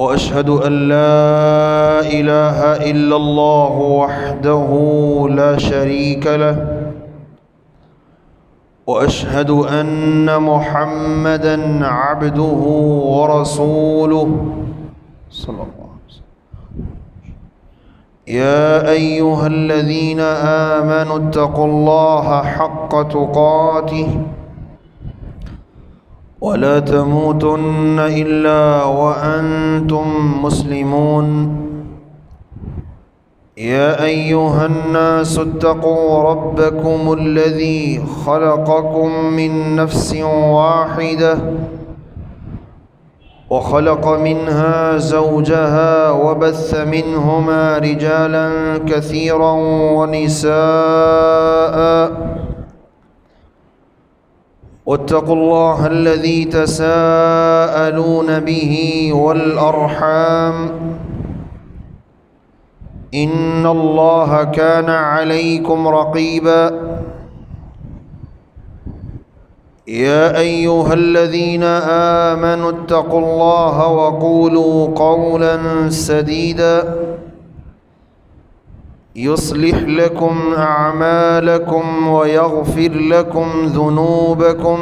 وأشهد أن لا إله إلا الله وحده لا شريك له وأشهد أن محمدًا عبده ورسوله صلى الله عليه وسلم. يا أيها الذين آمنوا اتقوا الله حق تقاته ولا تموتن إلا وأنتم مسلمون. يا أيها الناس اتقوا ربكم الذي خلقكم من نفس واحدة وخلق منها زوجها وبث منهما رجالا كثيرا ونساء واتقوا الله الذي تساءلون به والأرحام إن الله كان عليكم رقيبا. يا أيها الذين آمنوا اتقوا الله وقولوا قولا سديدا يصلح لكم أعمالكم ويغفر لكم ذنوبكم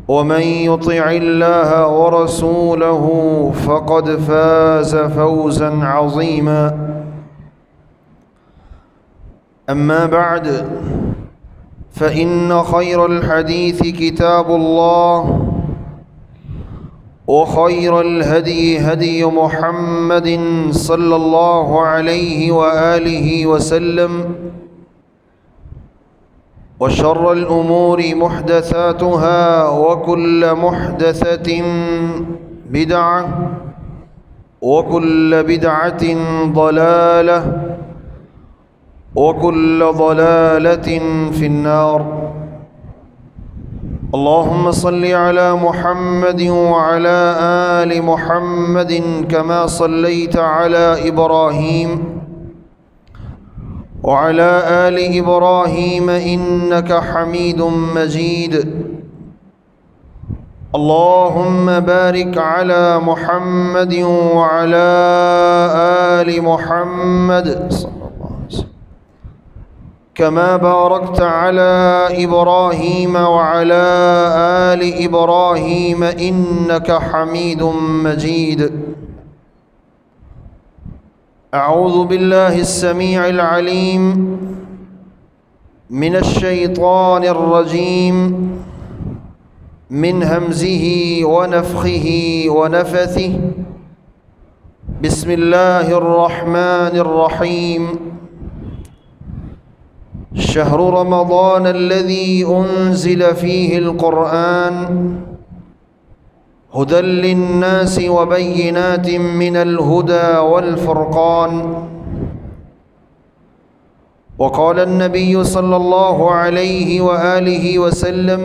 ومن يطع الله ورسوله فقد فاز فوزا عظيما. أما بعد فإن خير الحديث كتاب الله وخير الهدي هدي محمد صلى الله عليه وآله وسلم وشر الأمور محدثاتها وكل محدثة بدعة وكل بدعة ضلالة وكل ضلالة في النار. اللهم صل على محمد وعلى آل محمد كما صليت على إبراهيم وعلى آل إبراهيم إنك حميد مجيد. اللهم بارك على محمد وعلى آل محمد كما باركت على إبراهيم وعلى آل إبراهيم إنك حميد مجيد. أعوذ بالله السميع العليم من الشيطان الرجيم من همزه ونفخه ونفثه. بسم الله الرحمن الرحيم. شهر رمضان الذي أنزل فيه القرآن هدى للناس وبينات من الهدى والفرقان. وقال النبي صلى الله عليه وآله وسلم: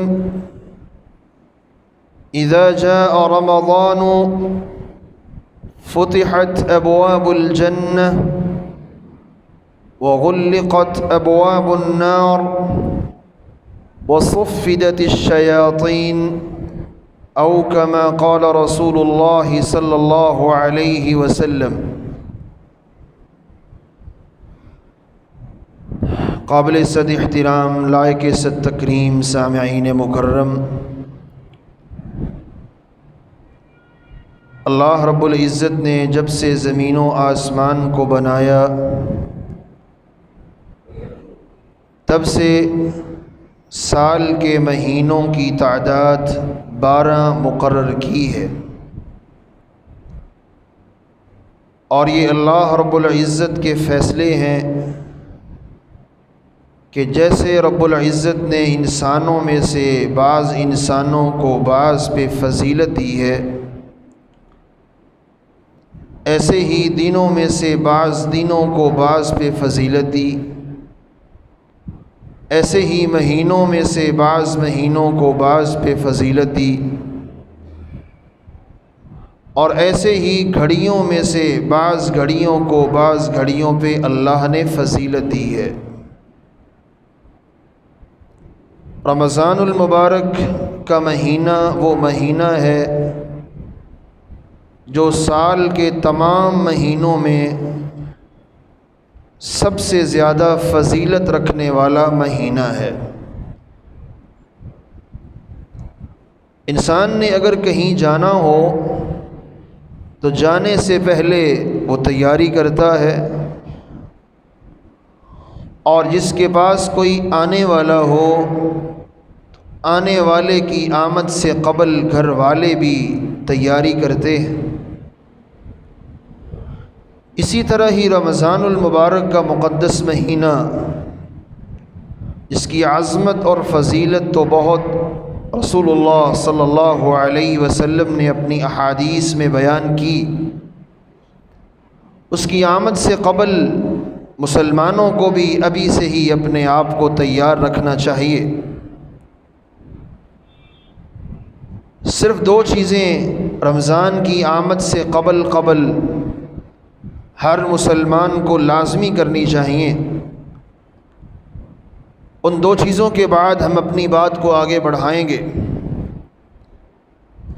إذا جاء رمضان فتحت أبواب الجنة وغلقت أبواب النار وصفدت الشياطين أو كما قال رسول الله صلى الله عليه وسلم. قابل صد احترام لائق صد تکریم سامعین مکرم، اللہ رب العزت نے جب سے زمین و آسمان کو بنایا تب سے سال کے مہینوں کی تعداد 12 مقرر کی ہے، اور یہ اللہ رب العزت کے فیصلے ہیں کہ جیسے رب العزت نے انسانوں میں سے بعض انسانوں کو بعض پہ فضیلت دی ہے، ایسے ہی دینوں میں سے بعض دینوں کو بعض پہ فضیلت دی، ایسے ہی مہینوں میں سے بعض مہینوں کو بعض پہ فضیلت دی، اور ایسے ہی گھڑیوں میں سے بعض گھڑیوں کو بعض گھڑیوں پہ اللہ نے فضیلت دی ہے۔ رمضان المبارک کا مہینہ وہ مہینہ ہے جو سال کے تمام مہینوں میں سب سے زیادہ فضیلت رکھنے والا مہینہ ہے۔ انسان نے اگر کہیں جانا ہو تو جانے سے پہلے وہ تیاری کرتا ہے، اور جس کے پاس کوئی آنے والا ہو، آنے والے کی آمد سے قبل گھر والے بھی تیاری کرتے ہیں۔ اسی طرح ہی رمضان المبارک کا مقدس مہینہ، جس کی عظمت اور فضیلت تو بہت رسول اللہ صلی اللہ علیہ وسلم نے اپنی احادیث میں بیان کی، اس کی آمد سے قبل مسلمانوں کو بھی ابھی سے ہی اپنے آپ کو تیار رکھنا چاہیے۔ صرف دو چیزیں رمضان کی آمد سے قبل ہر مسلمان کو لازمی کرنی چاہیے۔ ان دو چیزوں کے بعد ہم اپنی بات کو آگے بڑھائیں گے۔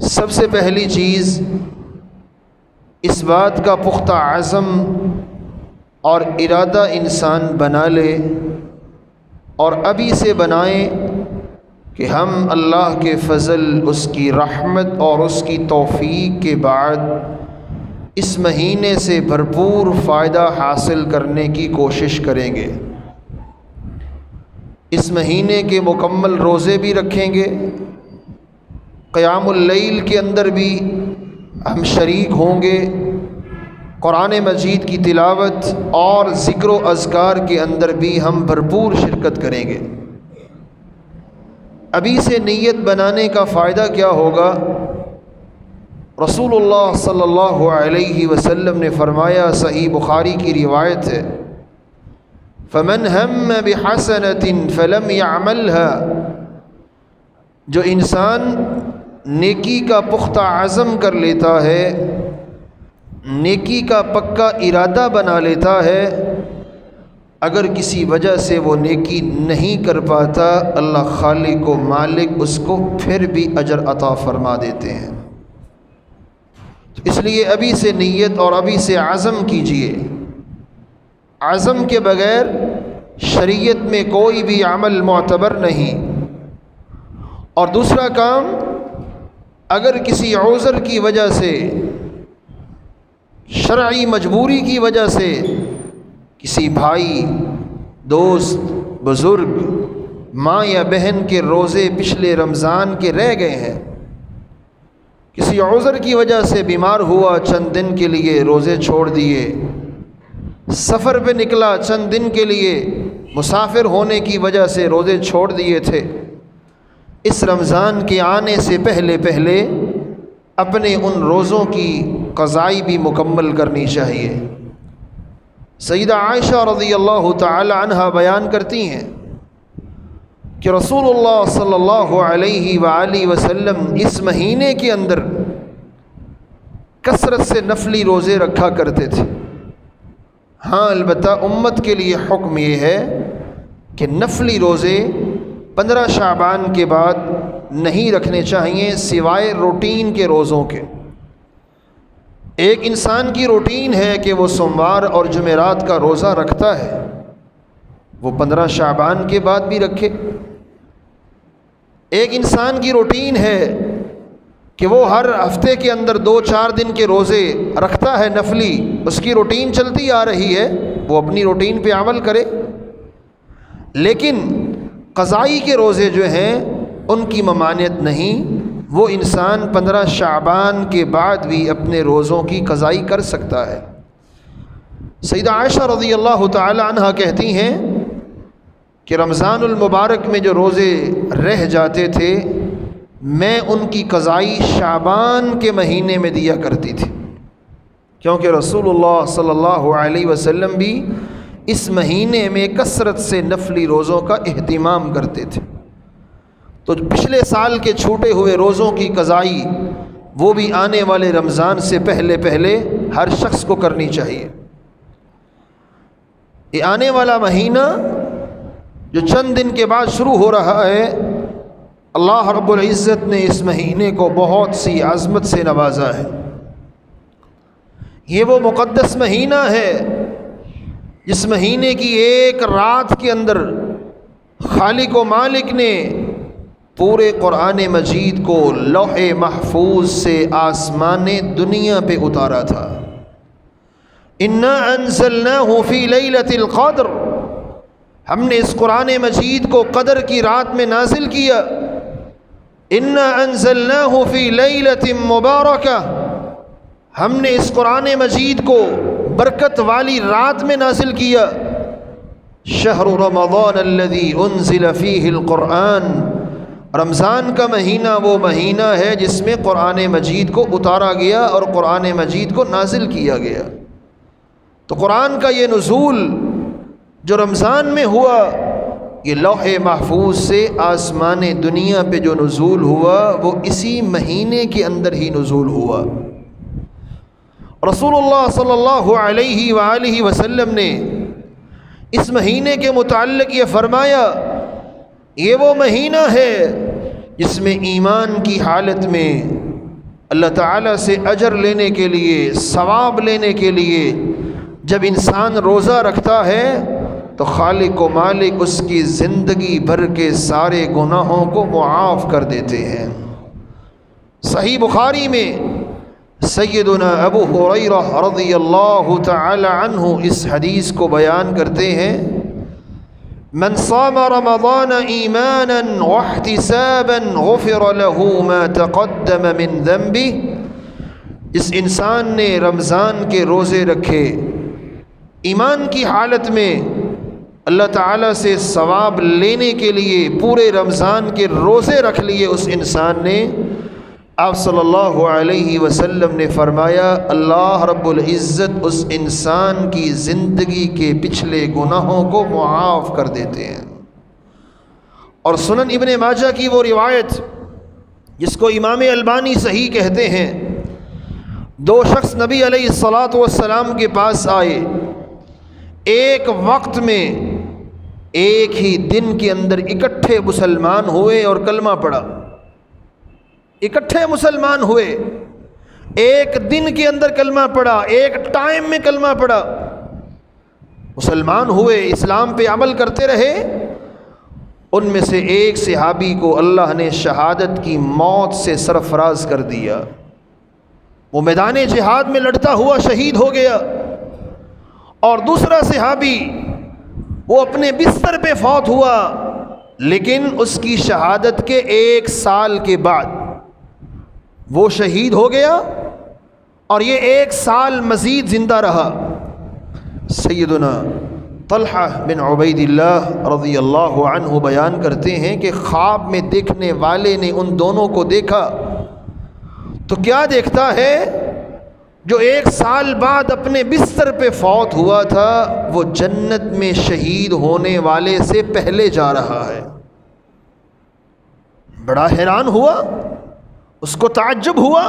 سب سے پہلی چیز، اس بات کا پختہ عزم اور ارادہ انسان بنا لے، اور ابھی سے بنائیں کہ ہم اللہ کے فضل، اس کی رحمت اور اس کی توفیق کے بعد اس مہینے سے بھرپور فائدہ حاصل کرنے کی کوشش کریں گے۔ اس مہینے کے مکمل روزے بھی رکھیں گے، قیام اللیل کے اندر بھی ہم شریک ہوں گے، قرآن مجید کی تلاوت اور ذکر و اذکار کے اندر بھی ہم بھرپور شرکت کریں گے۔ ابھی سے نیت بنانے کا فائدہ کیا ہوگا؟ رسول اللہ صلی اللہ علیہ وسلم نے فرمایا، صحیح بخاری کی روایت ہے، فَمَنْ هَمَّ بِحَسَنَةٍ فَلَمْ يَعْمَلْهَا، جو انسان نیکی کا پختہ عزم کر لیتا ہے، نیکی کا پکا ارادہ بنا لیتا ہے، اگر کسی وجہ سے وہ نیکی نہیں کر پاتا، اللہ خالق و مالک اس کو پھر بھی اجر عطا فرما دیتے ہیں۔ اس لیے ابھی سے نیت اور ابھی سے عزم کیجئے۔ عزم کے بغیر شریعت میں کوئی بھی عمل معتبر نہیں۔ اور دوسرا کام، اگر کسی عذر کی وجہ سے، شرعی مجبوری کی وجہ سے کسی بھائی، دوست، بزرگ، ماں یا بہن کے روزے پچھلے رمضان کے رہ گئے ہیں، کسی عذر کی وجہ سے بیمار ہوا، چند دن کے لیے روزے چھوڑ دیے، سفر پہ نکلا، چند دن کے لیے مسافر ہونے کی وجہ سے روزے چھوڑ دیے تھے، اس رمضان کے آنے سے پہلے اپنے ان روزوں کی قضائی بھی مکمل کرنی چاہیے۔ سیدہ عائشہ رضی اللہ تعالی عنہا بیان کرتی ہیں کہ رسول اللہ صلی اللہ علیہ وآلہ وسلم اس مہینے کے اندر کثرت سے نفلی روزے رکھا کرتے تھے۔ ہاں، البتہ امت کے لیے حکم یہ ہے کہ نفلی روزے 15 شعبان کے بعد نہیں رکھنے چاہیے، سوائے روٹین کے روزوں کے۔ ایک انسان کی روٹین ہے کہ وہ سوموار اور جمعرات کا روزہ رکھتا ہے، وہ 15 شعبان کے بعد بھی رکھے۔ ایک انسان کی روٹین ہے کہ وہ ہر ہفتے کے اندر 2-4 دن کے روزے رکھتا ہے نفلی، اس کی روٹین چلتی آ رہی ہے، وہ اپنی روٹین پہ عمل کرے۔ لیکن قضائی کے روزے جو ہیں ان کی ممانعت نہیں، وہ انسان 15 شعبان کے بعد بھی اپنے روزوں کی قضائی کر سکتا ہے۔ سیدہ عائشہ رضی اللہ تعالی عنہا کہتی ہیں کہ رمضان المبارک میں جو روزے رہ جاتے تھے، میں ان کی قضائی شعبان کے مہینے میں دیا کرتی تھی، کیونکہ رسول اللہ صلی اللہ علیہ وسلم بھی اس مہینے میں کثرت سے نفلی روزوں کا اہتمام کرتے تھے۔ تو پچھلے سال کے چھوٹے ہوئے روزوں کی قضائی وہ بھی آنے والے رمضان سے پہلے ہر شخص کو کرنی چاہیے۔ یہ آنے والا مہینہ جو چند دن کے بعد شروع ہو رہا ہے، اللہ رب العزت نے اس مہینے کو بہت سی عظمت سے نوازا ہے۔ یہ وہ مقدس مہینہ ہے جس مہینے کی ایک رات کے اندر خالق و مالک نے پورے قرآن مجید کو لوح محفوظ سے آسمان دنیا پہ اتارا تھا۔ انا انزلناہ فی لیلۃ القدر، ہم نے اس قرآن مجید کو قدر کی رات میں نازل کیا۔ انا انزلناہ فی لیلۃ مبارکہ، ہم نے اس قرآن مجید کو برکت والی رات میں نازل کیا۔ شہر رمضان الذی انزل فیہ القرآن، رمضان کا مہینہ وہ مہینہ ہے جس میں قرآن مجید کو اتارا گیا اور قرآن مجید کو نازل کیا گیا۔ تو قرآن کا یہ نزول جو رمضان میں ہوا، یہ لوح محفوظ سے آسمان دنیا پہ جو نزول ہوا وہ اسی مہینے کے اندر ہی نزول ہوا۔ رسول اللہ صلی اللہ علیہ وآلہ وسلم نے اس مہینے کے متعلق یہ فرمایا، یہ وہ مہینہ ہے جس میں ایمان کی حالت میں اللہ تعالیٰ سے اجر لینے کے لیے، ثواب لینے کے لیے جب انسان روزہ رکھتا ہے تو خالق و مالک اس کی زندگی بھر کے سارے گناہوں کو معاف کر دیتے ہیں۔ صحیح بخاری میں سیدنا ابو ہریرہ رضی اللہ تعالی عنہ اس حدیث کو بیان کرتے ہیں، من صام رمضان ایمانا واحتسابا غفر له ما تقدم من ذنبه، جس انسان نے رمضان کے روزے رکھے ایمان کی حالت میں اللہ تعالیٰ سے ثواب لینے کے لیے، پورے رمضان کے روزے رکھ لیے اس انسان نے، آپ صلی اللہ علیہ وسلم نے فرمایا اللہ رب العزت اس انسان کی زندگی کے پچھلے گناہوں کو معاف کر دیتے ہیں۔ اور سنن ابن ماجہ کی وہ روایت جس کو امام البانی صحیح کہتے ہیں، دو شخص نبی علیہ الصلاۃ والسلام کے پاس آئے، ایک وقت میں ایک ہی دن کے اندر اکٹھے مسلمان ہوئے اور کلمہ پڑھا، اکٹھے مسلمان ہوئے، ایک دن کے اندر کلمہ پڑھا، ایک ٹائم میں کلمہ پڑھا، مسلمان ہوئے، اسلام پہ عمل کرتے رہے۔ ان میں سے ایک صحابی کو اللہ نے شہادت کی موت سے سرفراز کر دیا، وہ میدان جہاد میں لڑتا ہوا شہید ہو گیا، اور دوسرا صحابی وہ اپنے بستر پہ فوت ہوا، لیکن اس کی شہادت کے 1 سال کے بعد وہ شہید ہو گیا اور یہ 1 سال مزید زندہ رہا۔ سیدنا طلحہ بن عبید اللہ رضی اللہ عنہ بیان کرتے ہیں کہ خواب میں دیکھنے والے نے ان دونوں کو دیکھا تو کیا دیکھتا ہے، جو 1 سال بعد اپنے بستر پہ فوت ہوا تھا وہ جنت میں شہید ہونے والے سے پہلے جا رہا ہے۔ بڑا حیران ہوا، اس کو تعجب ہوا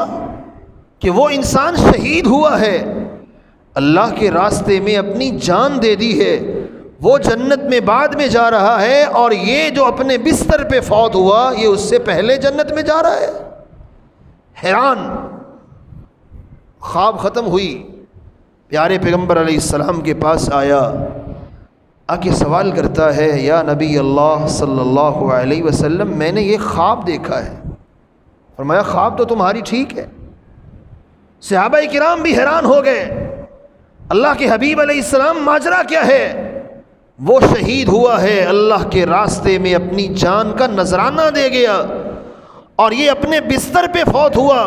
کہ وہ انسان شہید ہوا ہے، اللہ کے راستے میں اپنی جان دے دی ہے، وہ جنت میں بعد میں جا رہا ہے، اور یہ جو اپنے بستر پہ فوت ہوا یہ اس سے پہلے جنت میں جا رہا ہے۔ حیران، خواب ختم ہوئی، پیارے پیغمبر علیہ السلام کے پاس آیا، آ کے سوال کرتا ہے، یا نبی اللہ صلی اللہ علیہ وسلم میں نے یہ خواب دیکھا ہے۔ فرمایا خواب تو تمہاری ٹھیک ہے۔ صحابہ کرام بھی حیران ہو گئے، اللہ کے حبیب علیہ السلام ماجرا کیا ہے؟ وہ شہید ہوا ہے، اللہ کے راستے میں اپنی جان کا نذرانہ دے گیا، اور یہ اپنے بستر پہ فوت ہوا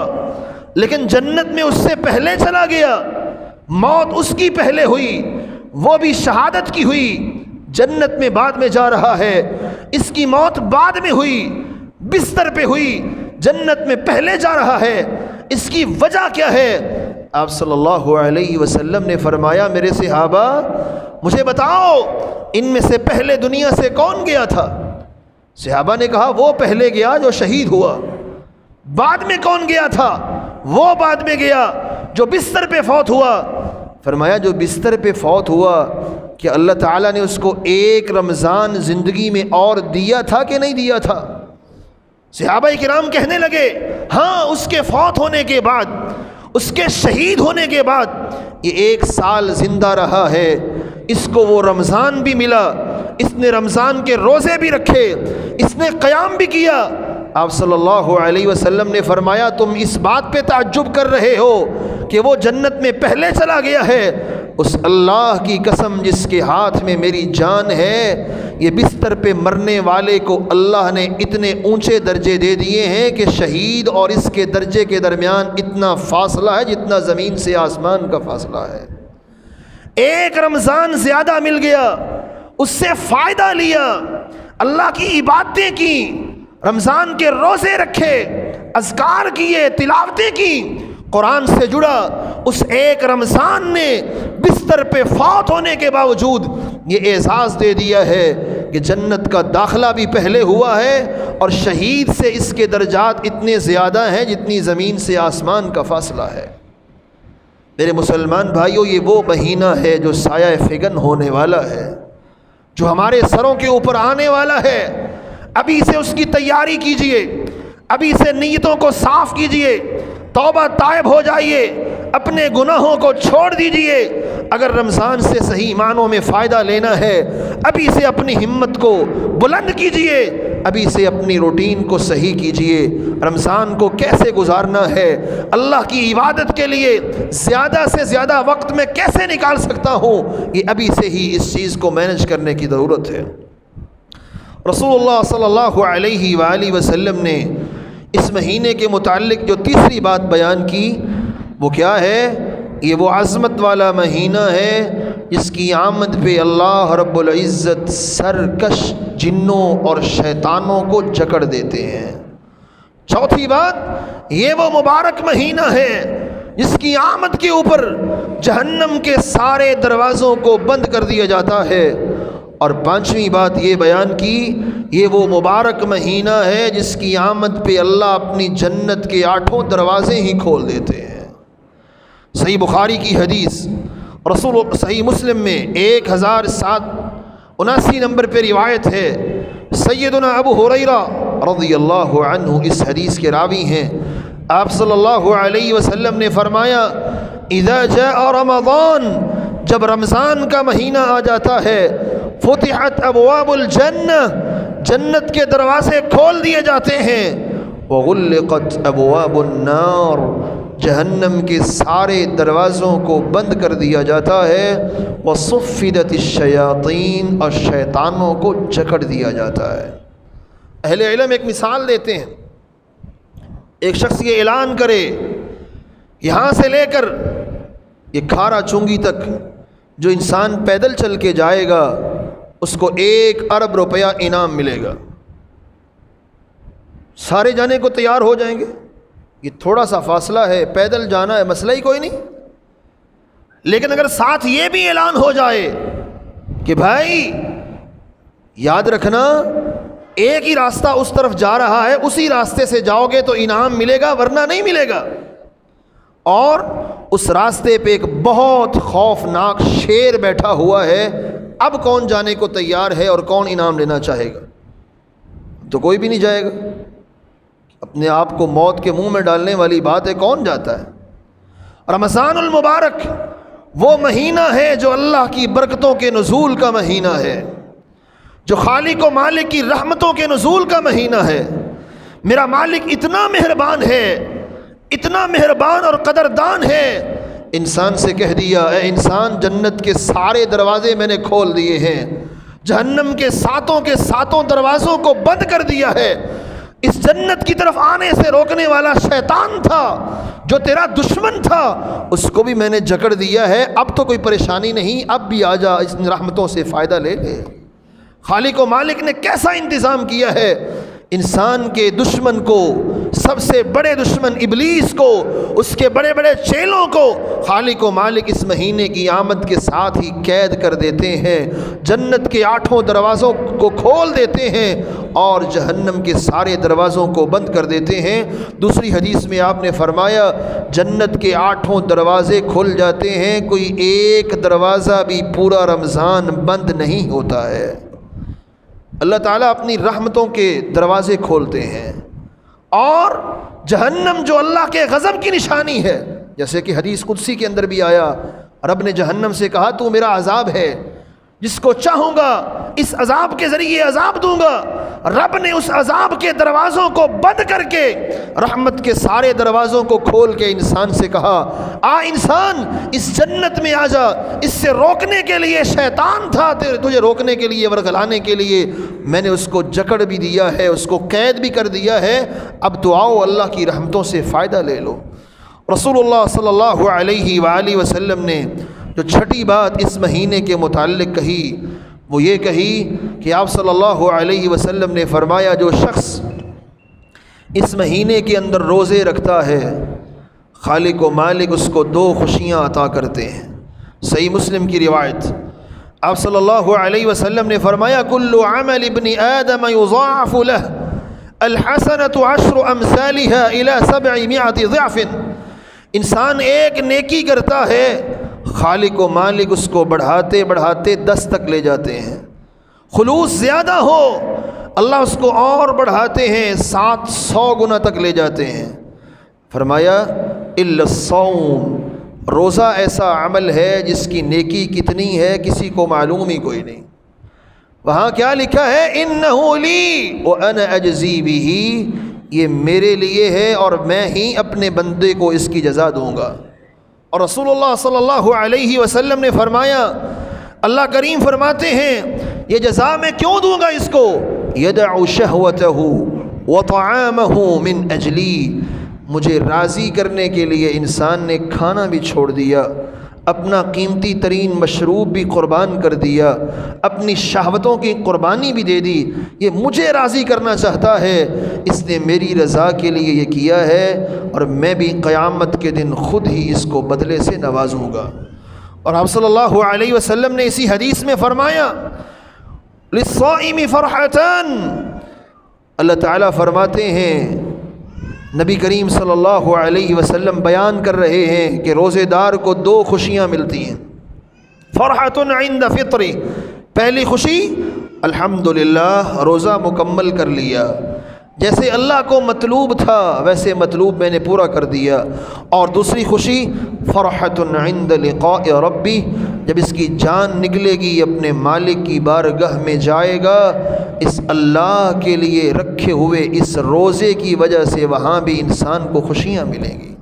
لیکن جنت میں اس سے پہلے چلا گیا، موت اس کی پہلے ہوئی، وہ بھی شہادت کی ہوئی، جنت میں بعد میں جا رہا ہے، اس کی موت بعد میں ہوئی، بستر پہ ہوئی، جنت میں پہلے جا رہا ہے، اس کی وجہ کیا ہے؟ آپ صلی اللہ علیہ وسلم نے فرمایا میرے صحابہ مجھے بتاؤ ان میں سے پہلے دنیا سے کون گیا تھا؟ صحابہ نے کہا وہ پہلے گیا جو شہید ہوا۔ بعد میں کون گیا تھا؟ وہ بعد میں گیا جو بستر پہ فوت ہوا۔ فرمایا جو بستر پہ فوت ہوا کہ اللہ تعالیٰ نے اس کو 1 رمضان زندگی میں اور دیا تھا کہ نہیں دیا تھا؟ صحابہ کرام کہنے لگے ہاں، اس کے فوت ہونے کے بعد، اس کے شہید ہونے کے بعد یہ 1 سال زندہ رہا ہے، اس کو وہ رمضان بھی ملا، اس نے رمضان کے روزے بھی رکھے، اس نے قیام بھی کیا۔ آپ صلی اللہ علیہ وسلم نے فرمایا تم اس بات پہ تعجب کر رہے ہو کہ وہ جنت میں پہلے چلا گیا ہے، اس اللہ کی قسم جس کے ہاتھ میں میری جان ہے، یہ بستر پہ مرنے والے کو اللہ نے اتنے اونچے درجے دے دیے ہیں کہ شہید اور اس کے درجے کے درمیان اتنا فاصلہ ہے جتنا زمین سے آسمان کا فاصلہ ہے۔ 1 رمضان زیادہ مل گیا، اس سے فائدہ لیا، اللہ کی عبادتیں کی، رمضان کے روزے رکھے، اذکار کیے، تلاوتیں کی، قرآن سے جڑا۔ اس 1 رمضان نے بستر پہ فوت ہونے کے باوجود یہ اعزاز دے دیا ہے کہ جنت کا داخلہ بھی پہلے ہوا ہے، اور شہید سے اس کے درجات اتنے زیادہ ہیں جتنی زمین سے آسمان کا فاصلہ ہے۔ میرے مسلمان بھائیوں، یہ وہ مہینہ ہے جو سایہ فگن ہونے والا ہے، جو ہمارے سروں کے اوپر آنے والا ہے۔ ابھی سے اس کی تیاری کیجئے، ابھی سے نیتوں کو صاف کیجئے، توبہ تائب ہو جائیے، اپنے گناہوں کو چھوڑ دیجئے۔ اگر رمضان سے صحیح معنوں میں فائدہ لینا ہے، ابھی سے اپنی ہمت کو بلند کیجئے، ابھی سے اپنی روٹین کو صحیح کیجئے۔ رمضان کو کیسے گزارنا ہے، اللہ کی عبادت کے لیے زیادہ سے زیادہ وقت میں کیسے نکال سکتا ہوں، یہ ابھی سے ہی اس چیز کو مینج کرنے کی ضرورت ہے۔ رسول اللہ صلی اللہ علیہ وآلہ وسلم نے اس مہینے کے متعلق جو تیسری بات بیان کی وہ کیا ہے؟ یہ وہ عظمت والا مہینہ ہے جس کی آمد پہ اللہ رب العزت سرکش جنوں اور شیطانوں کو جکڑ دیتے ہیں۔ چوتھی بات، یہ وہ مبارک مہینہ ہے جس کی آمد کے اوپر جہنم کے سارے دروازوں کو بند کر دیا جاتا ہے۔ اور پانچویں بات یہ بیان کی، یہ وہ مبارک مہینہ ہے جس کی آمد پہ اللہ اپنی جنت کے 8 دروازے ہی کھول دیتے ہیں۔ صحیح بخاری کی حدیث، صحیح مسلم میں 1079 نمبر پہ روایت ہے، سیدنا ابو ہریرہ رضی اللہ عنہ اس حدیث کے راوی ہیں۔ آپ صلی اللہ علیہ وسلم نے فرمایا، اذا جاء رمضان، جب رمضان کا مہینہ آ جاتا ہے، فتحت ابواب الجنہ، جنت کے دروازے کھول دیے جاتے ہیں، وغلقت ابواب النار، جہنم کے سارے دروازوں کو بند کر دیا جاتا ہے، وصفدت الشیاطین، اور شیطانوں کو جکڑ دیا جاتا ہے۔ اہل علم ایک مثال دیتے ہیں، ایک شخص یہ اعلان کرے، یہاں سے لے کر یہ کھارا چنگی تک جو انسان پیدل چل کے جائے گا اس کو 1 ارب روپیہ انعام ملے گا، سارے جانے کو تیار ہو جائیں گے۔ یہ تھوڑا سا فاصلہ ہے، پیدل جانا ہے، مسئلہ ہی کوئی نہیں۔ لیکن اگر ساتھ یہ بھی اعلان ہو جائے کہ بھائی یاد رکھنا ایک ہی راستہ اس طرف جا رہا ہے، اسی راستے سے جاؤ گے تو انعام ملے گا ورنہ نہیں ملے گا، اور اس راستے پہ ایک بہت خوفناک شیر بیٹھا ہوا ہے، اب کون جانے کو تیار ہے اور کون انعام لینا چاہے گا؟ تو کوئی بھی نہیں جائے گا، اپنے آپ کو موت کے منہ میں ڈالنے والی بات ہے، کون جاتا ہے؟ رمضان المبارک وہ مہینہ ہے جو اللہ کی برکتوں کے نزول کا مہینہ ہے، جو خالق و مالک کی رحمتوں کے نزول کا مہینہ ہے۔ میرا مالک اتنا مہربان ہے، اتنا مہربان اور قدردان ہے، انسان سے کہہ دیا، اے انسان جنت کے سارے دروازے میں نے کھول دیے ہیں، جہنم کے 7 دروازوں کو بند کر دیا ہے۔ اس جنت کی طرف آنے سے روکنے والا شیطان تھا جو تیرا دشمن تھا، اس کو بھی میں نے جکڑ دیا ہے، اب تو کوئی پریشانی نہیں، اب بھی آ جا، اس رحمتوں سے فائدہ لے لے۔ خالق و مالک نے کیسا انتظام کیا ہے، انسان کے دشمن کو، سب سے بڑے دشمن ابلیس کو، اس کے بڑے بڑے چیلوں کو خالق و مالک اس مہینے کی آمد کے ساتھ ہی قید کر دیتے ہیں، جنت کے 8 دروازوں کو کھول دیتے ہیں اور جہنم کے سارے دروازوں کو بند کر دیتے ہیں۔ دوسری حدیث میں آپ نے فرمایا جنت کے 8 دروازے کھل جاتے ہیں، کوئی ایک دروازہ بھی پورا رمضان بند نہیں ہوتا ہے۔ اللہ تعالیٰ اپنی رحمتوں کے دروازے کھولتے ہیں، اور جہنم جو اللہ کے غضب کی نشانی ہے، جیسے کہ حدیث قدسی کے اندر بھی آیا، رب نے جہنم سے کہا تو میرا عذاب ہے، جس کو چاہوں گا اس عذاب کے ذریعے عذاب دوں گا۔ رب نے اس عذاب کے دروازوں کو بند کر کے رحمت کے سارے دروازوں کو کھول کے انسان سے کہا آ انسان اس جنت میں آ جا، اس سے روکنے کے لیے شیطان تھا، تجھے روکنے کے لیے ورگلانے کے لیے میں نے اس کو جکڑ بھی دیا ہے، اس کو قید بھی کر دیا ہے، اب تو آؤ اللہ کی رحمتوں سے فائدہ لے لو۔ رسول اللہ صلی اللہ علیہ وآلہ وسلم نے جو چھٹی بات اس مہینے کے متعلق کہی وہ یہ کہی کہ آپ صلی اللہ علیہ وسلم نے فرمایا جو شخص اس مہینے کے اندر روزے رکھتا ہے خالق و مالک اس کو 2 خوشیاں عطا کرتے ہیں۔ صحیح مسلم کی روایت، آپ صلی اللہ علیہ وسلم نے فرمایا کل عمل ابن آدم یضاعف له الحسنة 10 امثالها الى 700 ضعف۔ انسان ایک نیکی کرتا ہے، خالق و مالک اس کو بڑھاتے بڑھاتے 10 تک لے جاتے ہیں۔ خلوص زیادہ ہو اللہ اس کو اور بڑھاتے ہیں، 700 گنا تک لے جاتے ہیں۔ فرمایا الا الصوم، روزہ ایسا عمل ہے جس کی نیکی کتنی ہے کسی کو معلوم ہی کوئی نہیں۔ وہاں کیا لکھا ہے انہ لی وانا اجزی بہ، یہ میرے لیے ہے اور میں ہی اپنے بندے کو اس کی جزا دوں گا۔ اور رسول اللہ صلی اللہ علیہ وسلم نے فرمایا اللہ کریم فرماتے ہیں یہ جزا میں کیوں دوں گا اس کو، یدع شہوتہ وطعامہ من اجلی، مجھے راضی کرنے کے لیے انسان نے کھانا بھی چھوڑ دیا، اپنا قیمتی ترین مشروب بھی قربان کر دیا، اپنی شہوتوں کی قربانی بھی دے دی، یہ مجھے راضی کرنا چاہتا ہے، اس نے میری رضا کے لیے یہ کیا ہے اور میں بھی قیامت کے دن خود ہی اس کو بدلے سے نوازوں گا۔ اور آپ صلی اللہ علیہ وسلم نے اسی حدیث میں فرمایا للصائم فرحتان، اللہ تعالیٰ فرماتے ہیں نبی کریم صلی اللہ علیہ وسلم بیان کر رہے ہیں کہ روزے دار کو 2 خوشیاں ملتی ہیں۔ فرحۃ عند فطری، پہلی خوشی الحمدللہ روزہ مکمل کر لیا، جیسے اللہ کو مطلوب تھا ویسے مطلوب میں نے پورا کر دیا۔ اور دوسری خوشی فرحۃ عند لقاء ربی، جب اس کی جان نکلے گی اپنے مالک کی بارگاہ میں جائے گا، اس اللہ کے لیے رکھے ہوئے اس روزے کی وجہ سے وہاں بھی انسان کو خوشیاں ملیں گی۔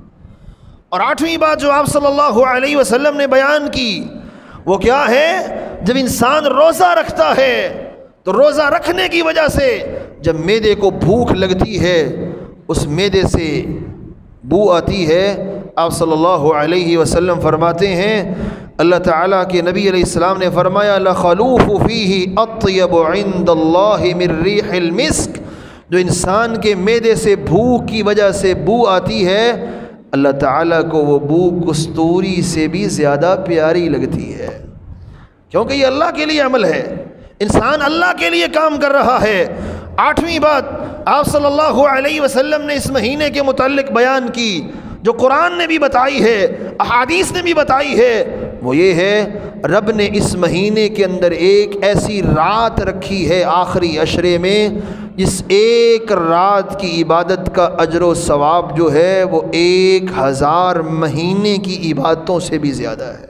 اور 8ویں بات جو آپ صلی اللہ علیہ وسلم نے بیان کی وہ کیا ہے، جب انسان روزہ رکھتا ہے تو روزہ رکھنے کی وجہ سے جب معدے کو بھوک لگتی ہے اس معدے سے بو آتی ہے، آپ صلی اللہ علیہ وسلم فرماتے ہیں اللہ تعالیٰ کے نبی علیہ السلام نے فرمایا لخلوف فیہ اطیب عند اللہ من ریح المسک، جو انسان کے معدے سے بھوک کی وجہ سے بو آتی ہے اللہ تعالیٰ کو وہ بو کستوری سے بھی زیادہ پیاری لگتی ہے، کیونکہ یہ اللہ کے لیے عمل ہے، انسان اللہ کے لیے کام کر رہا ہے۔ 8ویں بات آپ صلی اللہ علیہ وسلم نے اس مہینے کے متعلق بیان کی جو قرآن نے بھی بتائی ہے احادیث نے بھی بتائی ہے، وہ یہ ہے رب نے اس مہینے کے اندر ایک ایسی رات رکھی ہے آخری عشرے میں جس ایک رات کی عبادت کا اجر و ثواب جو ہے وہ 1000 مہینے کی عبادتوں سے بھی زیادہ ہے۔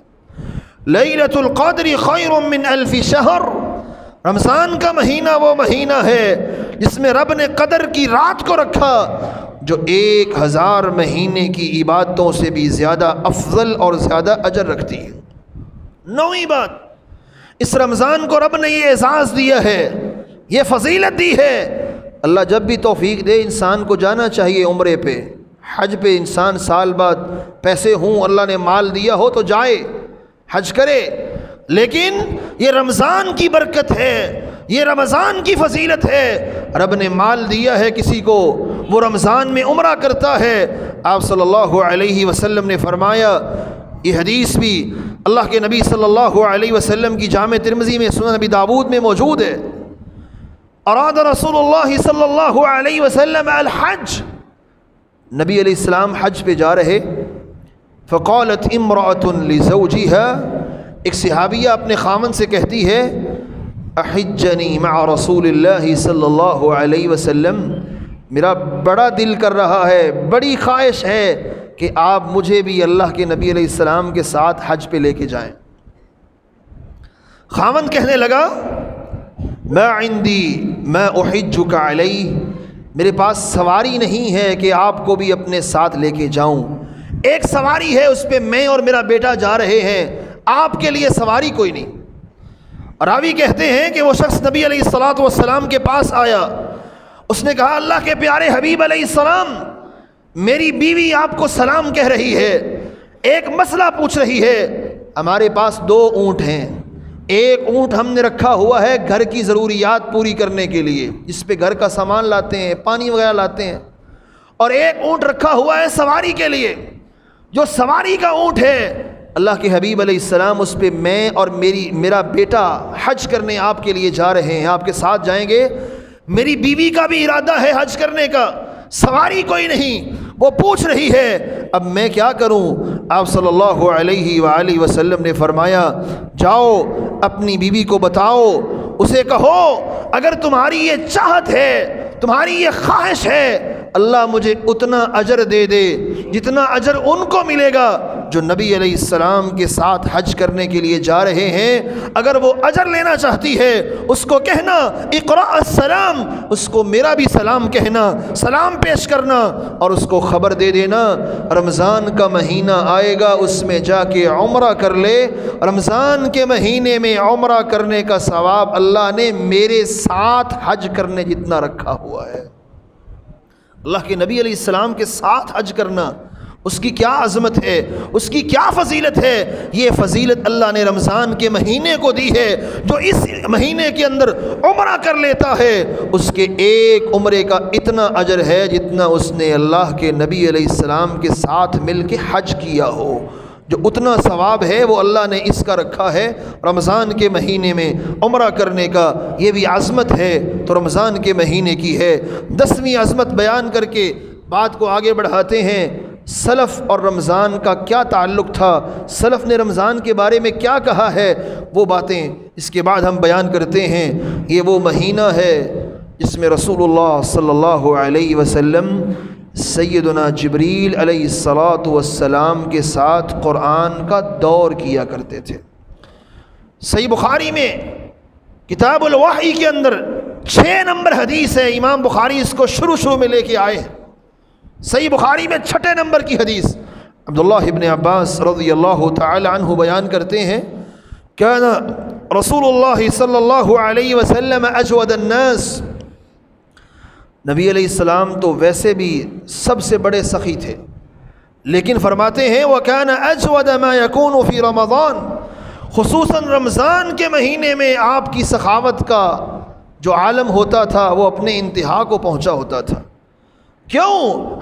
لیلۃ القدر خیر من 1000 شہر، رمضان کا مہینہ وہ مہینہ ہے جس میں رب نے قدر کی رات کو رکھا جو 1000 مہینے کی عبادتوں سے بھی زیادہ افضل اور زیادہ اجر رکھتی ہے۔ 9ویں بات، اس رمضان کو رب نے یہ اعزاز دیا ہے، یہ فضیلت دی ہے، اللہ جب بھی توفیق دے انسان کو جانا چاہیے عمرے پہ، حج پہ انسان سال بعد پیسے ہوں اللہ نے مال دیا ہو تو جائے حج کرے، لیکن یہ رمضان کی برکت ہے، یہ رمضان کی فضیلت ہے، رب نے مال دیا ہے کسی کو وہ رمضان میں عمرہ کرتا ہے۔ آپ صلی اللہ علیہ وسلم نے فرمایا، یہ حدیث بھی اللہ کے نبی صلی اللہ علیہ وسلم کی جامع ترمذی میں سنن نبی داود میں موجود ہے، اراد رسول اللہ صلی اللہ علیہ وسلم الحج، نبی علیہ السلام حج پہ جا رہے، فقالت امرأة لزوجها، ایک صحابیہ اپنے خامن سے کہتی ہے احجنی مع رسول اللہ صلی اللہ علیہ وسلم، میرا بڑا دل کر رہا ہے، بڑی خواہش ہے کہ آپ مجھے بھی اللہ کے نبی علیہ السلام کے ساتھ حج پہ لے کے جائیں۔ خاوند کہنے لگا ما عندی ما احجک علیہ، میرے پاس سواری نہیں ہے کہ آپ کو بھی اپنے ساتھ لے کے جاؤں، ایک سواری ہے اس پہ میں اور میرا بیٹا جا رہے ہیں، آپ کے لیے سواری کوئی نہیں۔ راوی کہتے ہیں کہ وہ شخص نبی علیہ الصلوۃ والسلام کے پاس آیا، اس نے کہا اللہ کے پیارے حبیب علیہ السلام، میری بیوی آپ کو سلام کہہ رہی ہے، ایک مسئلہ پوچھ رہی ہے، ہمارے پاس 2 اونٹ ہیں، ایک اونٹ ہم نے رکھا ہوا ہے گھر کی ضروریات پوری کرنے کے لیے، جس پہ گھر کا سامان لاتے ہیں، پانی وغیرہ لاتے ہیں، اور ایک اونٹ رکھا ہوا ہے سواری کے لیے، جو سواری کا اونٹ ہے اللہ کے حبیب علیہ السلام اس پہ میں اور میرا بیٹا حج کرنے آپ کے لیے جا رہے ہیں، آپ کے ساتھ جائیں گے، میری بیوی کا بھی ارادہ ہے حج کرنے کا، سواری کوئی نہیں، وہ پوچھ رہی ہے اب میں کیا کروں؟ آپ صلی اللہ علیہ وآلہ وسلم نے فرمایا جاؤ اپنی بیوی کو بتاؤ، اسے کہو اگر تمہاری یہ چاہت ہے، تمہاری یہ خواہش ہے، اللہ مجھے اتنا اجر دے دے جتنا اجر ان کو ملے گا جو نبی علیہ السلام کے ساتھ حج کرنے کے لیے جا رہے ہیں۔ اگر وہ اجر لینا چاہتی ہے اس کو کہنا اقرأ السلام، اس کو میرا بھی سلام کہنا، سلام پیش کرنا، اور اس کو خبر دے دینا رمضان کا مہینہ آئے گا اس میں جا کے عمرہ کر لے، رمضان کے مہینے میں عمرہ کرنے کا ثواب اللہ نے میرے ساتھ حج کرنے جتنا رکھا ہوا ہے۔ اللہ کے نبی علیہ السلام کے ساتھ حج کرنا، اس کی کیا عظمت ہے، اس کی کیا فضیلت ہے، یہ فضیلت اللہ نے رمضان کے مہینے کو دی ہے۔ جو اس مہینے کے اندر عمرہ کر لیتا ہے اس کے ایک عمرے کا اتنا اجر ہے جتنا اس نے اللہ کے نبی علیہ السلام کے ساتھ مل کے حج کیا ہو۔ جو اتنا ثواب ہے وہ اللہ نے اس کا رکھا ہے رمضان کے مہینے میں عمرہ کرنے کا، یہ بھی عظمت ہے تو رمضان کے مہینے کی ہے۔ 10ویں عظمت بیان کر کے بات کو آگے بڑھاتے ہیں، سلف اور رمضان کا کیا تعلق تھا، سلف نے رمضان کے بارے میں کیا کہا ہے، وہ باتیں اس کے بعد ہم بیان کرتے ہیں۔ یہ وہ مہینہ ہے جس میں رسول اللہ صلی اللہ علیہ وسلم سیدنا جبریل علیہ الصلاۃ والسلام کے ساتھ قرآن کا دور کیا کرتے تھے۔ صحیح بخاری میں کتاب الوحی کے اندر 6 نمبر حدیث ہے، امام بخاری اس کو شروع میں لے کے آئے ہیں۔ صحیح بخاری میں 6 نمبر کی حدیث عبداللہ ابن عباس رضی اللہ تعالی عنہ بیان کرتے ہیں، کان رسول اللہ صلی اللہ علیہ وسلم اجود الناس، نبی علیہ السلام تو ویسے بھی سب سے بڑے سخی تھے، لیکن فرماتے ہیں وَكَانَ أَجْوَدَ مَا يَكُونُ فِي رَمَضَانِ، خصوصاً رمضان کے مہینے میں آپ کی سخاوت کا جو عالم ہوتا تھا وہ اپنے انتہا کو پہنچا ہوتا تھا۔ کیوں؟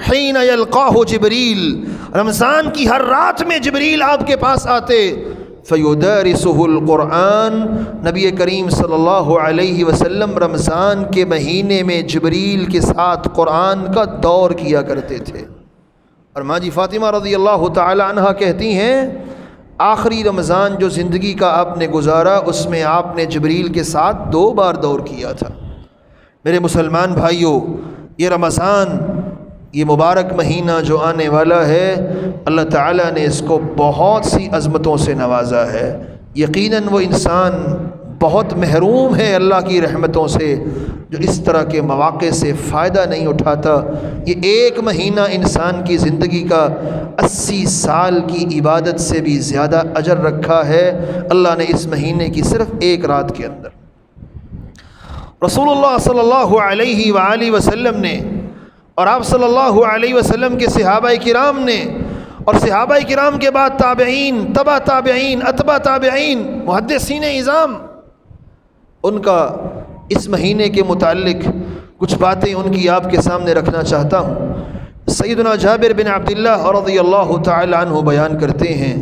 حین یلقاہ جبریل، رمضان کی ہر رات میں جبریل آپ کے پاس آتے، فیدارسہ القرآن، نبی کریم صلی اللہ علیہ وسلم رمضان کے مہینے میں جبریل کے ساتھ قرآن کا دور کیا کرتے تھے۔ اور ماں جی فاطمہ رضی اللہ تعالی عنہ کہتی ہیں آخری رمضان جو زندگی کا آپ نے گزارا اس میں آپ نے جبریل کے ساتھ 2 بار دور کیا تھا۔ میرے مسلمان بھائیوں، یہ رمضان، یہ مبارک مہینہ جو آنے والا ہے، اللہ تعالیٰ نے اس کو بہت سی عظمتوں سے نوازا ہے۔ یقیناً وہ انسان بہت محروم ہے اللہ کی رحمتوں سے جو اس طرح کے مواقع سے فائدہ نہیں اٹھاتا۔ یہ ایک مہینہ انسان کی زندگی کا 80 سال کی عبادت سے بھی زیادہ اجر رکھا ہے اللہ نے اس مہینے کی صرف 1 رات کے اندر۔ رسول اللہ صلی اللہ علیہ وآلہ وسلم نے اور آپ صلی اللہ علیہ وسلم کے صحابہ کرام نے اور صحابہ کرام کے بعد تابعین، تبع تابعین، اتباع تابعین، محدثین اعظام، ان کا اس مہینے کے متعلق کچھ باتیں ان کی آپ کے سامنے رکھنا چاہتا ہوں۔ سیدنا جابر بن عبداللہ رضی اللہ تعالی عنہ بیان کرتے ہیں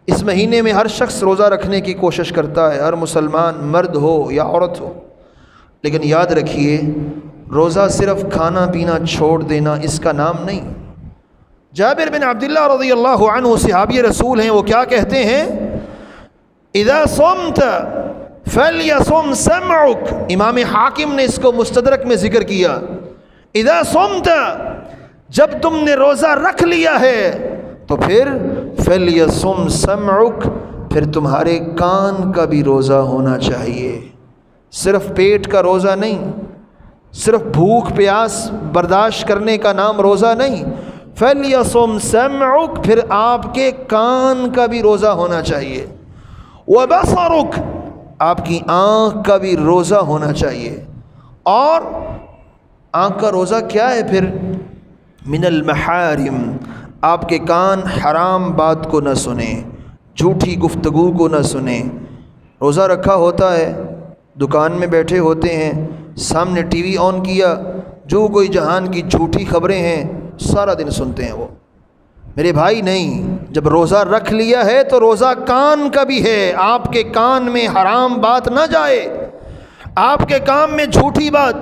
اس مہینے میں ہر شخص روزہ رکھنے کی کوشش کرتا ہے، ہر مسلمان مرد ہو یا عورت ہو، لیکن یاد رکھیے روزہ صرف کھانا پینا چھوڑ دینا اس کا نام نہیں۔ جابر بن عبداللہ رضی اللہ عنہ صحابی رسول ہیں، وہ کیا کہتے ہیں؟ اذا صمت فلیصم سمعک، امام حاکم نے اس کو مستدرک میں ذکر کیا۔ اذا صمت جب تم نے روزہ رکھ لیا ہے تو پھر فَلْيَصُمْ سَمْعُكَ، پھر تمہارے کان کا بھی روزہ ہونا چاہیے، صرف پیٹ کا روزہ نہیں، صرف بھوک پیاس برداشت کرنے کا نام روزہ نہیں، فَلْيَصُمْ سَمْعُكَ، پھر آپ کے کان کا بھی روزہ ہونا چاہیے، وَبَصَرُكَ، آپ کی آنکھ کا بھی روزہ ہونا چاہیے۔ اور آنکھ کا روزہ کیا ہے پھر؟ من المحارم، آپ کے کان حرام بات کو نہ سنیں، جھوٹی گفتگو کو نہ سنیں۔ روزہ رکھا ہوتا ہے، دکان میں بیٹھے ہوتے ہیں، سامنے ٹی وی آن کیا، جو کوئی جہان کی جھوٹی خبریں ہیں سارا دن سنتے ہیں وہ۔ میرے بھائی نہیں، جب روزہ رکھ لیا ہے تو روزہ کان کا بھی ہے، آپ کے کان میں حرام بات نہ جائے، آپ کے کان میں جھوٹی بات،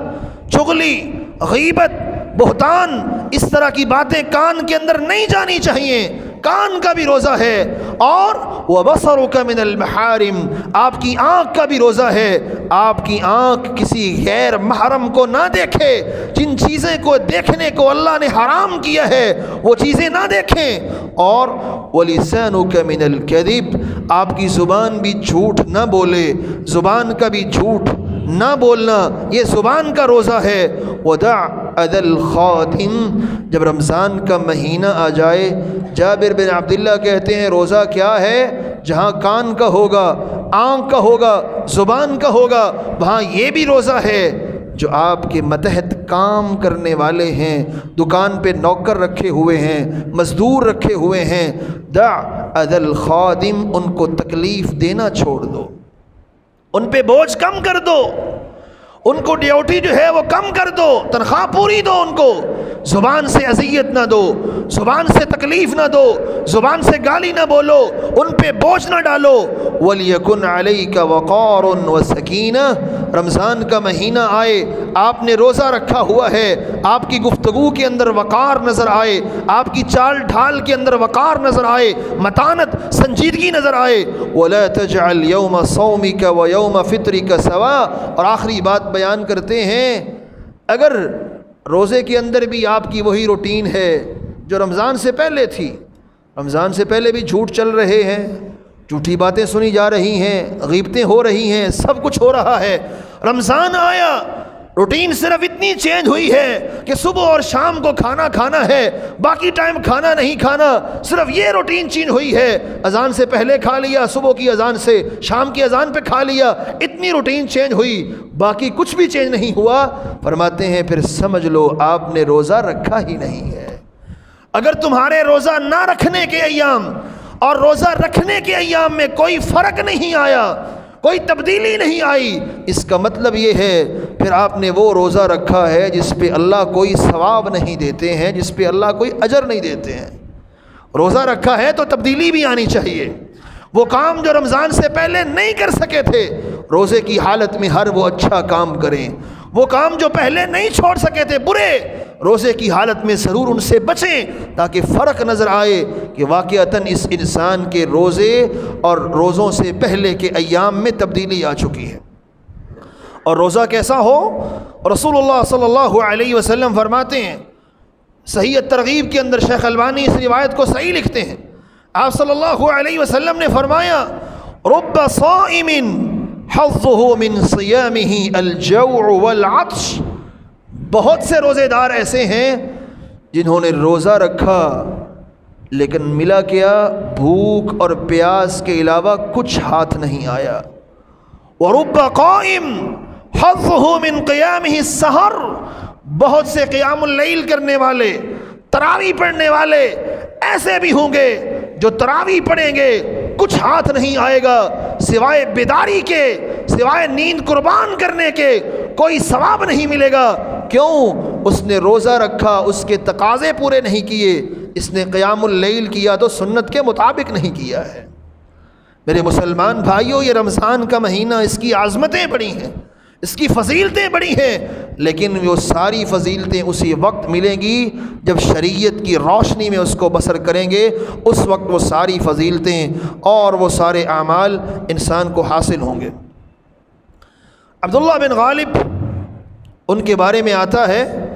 چغلی، غیبت، بہتان، اس طرح کی باتیں کان کے اندر نہیں جانی چاہیے، کان کا بھی روزہ ہے۔ اور وَبَصَرُكَ مِنَ الْمَحَارِمِ، آپ کی آنکھ کا بھی روزہ ہے، آپ کی آنکھ کسی غیر محرم کو نہ دیکھے، جن چیزیں کو دیکھنے کو اللہ نے حرام کیا ہے وہ چیزیں نہ دیکھیں۔ اور وَلِسَانُكَ مِنَ الْكَذِبِ، آپ کی زبان بھی جھوٹ نہ بولے، زبان کا بھی جھوٹ نہ بولنا، یہ زبان کا روزہ ہے۔ وَدَعْ أَذَى الْخَادِمِ، جب رمضان کا مہینہ آ جائے، جابر بن عبداللہ کہتے ہیں روزہ کیا ہے؟ جہاں کان کا ہوگا، آنکھ کا ہوگا، زبان کا ہوگا، وہاں یہ بھی روزہ ہے۔ جو آپ کے متحد کام کرنے والے ہیں، دکان پہ نوکر رکھے ہوئے ہیں، مزدور رکھے ہوئے ہیں، دع أذى الخادم، ان کو تکلیف دینا چھوڑ دو، ان پہ بوجھ کم کر دو، ان کو ڈیوٹی جو ہے وہ کم کر دو، تنخواہ پوری دو، ان کو زبان سے اذیت نہ دو، زبان سے تکلیف نہ دو، زبان سے گالی نہ بولو، ان پہ بوجھ نہ ڈالو۔ وَلْيَكُنْ عَلَيْكَ وَقَارٌ وَسَكِينَةٌ، رمضان کا مہینہ آئے، آپ نے روزہ رکھا ہوا ہے، آپ کی گفتگو کے اندر وقار نظر آئے، آپ کی چال ڈھال کے اندر وقار نظر آئے، متانت، سنجیدگی نظر آئے۔ وَلَا تَجْعَلْ يَوْمَ صَوْمِكَ وَيَوْمَ فِطْرِكَ سَوَاءً، اور آخری بات بیان کرتے ہیں، اگر روزے کے اندر بھی آپ کی وہی روٹین ہے جو رمضان سے پہلے تھی، رمضان سے پہلے بھی جھوٹ چل رہے ہیں، جھوٹی باتیں سنی جا رہی ہیں، غیبتیں ہو رہی ہیں، سب کچھ ہو رہا ہے، رمضان آیا، روٹین صرف اتنی چینج ہوئی ہے کہ صبح اور شام کو کھانا کھانا ہے، باقی ٹائم کھانا نہیں کھانا، صرف یہ روٹین چینج ہوئی ہے، اذان سے پہلے کھا لیا، صبح کی اذان سے شام کی اذان پہ کھا لیا، اتنی روٹین چینج ہوئی، باقی کچھ بھی چینج نہیں ہوا۔ فرماتے ہیں پھر سمجھ لو آپ نے روزہ رکھا ہی نہیں ہے۔ اگر تمہارے روزہ نہ رکھنے کے ایام اور روزہ رکھنے کے ایام میں کوئی فرق نہیں آیا، کوئی تبدیلی نہیں آئی، اس کا مطلب یہ ہے پھر آپ نے وہ روزہ رکھا ہے جس پہ اللہ کوئی ثواب نہیں دیتے ہیں، جس پہ اللہ کوئی اجر نہیں دیتے ہیں۔ روزہ رکھا ہے تو تبدیلی بھی آنی چاہیے، وہ کام جو رمضان سے پہلے نہیں کر سکے تھے روزے کی حالت میں ہر وہ اچھا کام کریں، وہ کام جو پہلے نہیں چھوڑ سکے تھے برے، روزے کی حالت میں ضرور ان سے بچیں تاکہ فرق نظر آئے کہ واقعتاً اس انسان کے روزے اور روزوں سے پہلے کے ایام میں تبدیلی آ چکی ہے۔ اور روزہ کیسا ہو؟ رسول اللہ صلی اللہ علیہ وسلم فرماتے ہیں، صحیح الترغیب کے اندر شیخ البانی اس روایت کو صحیح لکھتے ہیں، آپ صلی اللہ علیہ وسلم نے فرمایا رب صائم حظه من صيامه الجوع والعطش، بہت سے روزے دار ایسے ہیں جنہوں نے روزہ رکھا لیکن ملا کیا، بھوک اور پیاس کے علاوہ کچھ ہاتھ نہیں آیا۔ ورب قائم حظه من قیامه السحر، بہت سے قیام اللیل کرنے والے، تراویح پڑھنے والے ایسے بھی ہوں گے جو تراویح پڑھیں گے کچھ ہاتھ نہیں آئے گا، سوائے بیداری کے، سوائے نیند قربان کرنے کے کوئی ثواب نہیں ملے گا۔ کیوں؟ اس نے روزہ رکھا، اس کے تقاضے پورے نہیں کیے، اس نے قیام اللیل کیا تو سنت کے مطابق نہیں کیا ہے۔ میرے مسلمان بھائیوں، یہ رمضان کا مہینہ، اس کی عظمتیں بڑی ہیں، اس کی فضیلتیں بڑی ہیں، لیکن وہ ساری فضیلتیں اسی وقت ملیں گی جب شریعت کی روشنی میں اس کو بسر کریں گے، اس وقت وہ ساری فضیلتیں اور وہ سارے اعمال انسان کو حاصل ہوں گے۔ عبداللہ بن غالب ان کے بارے میں آتا ہے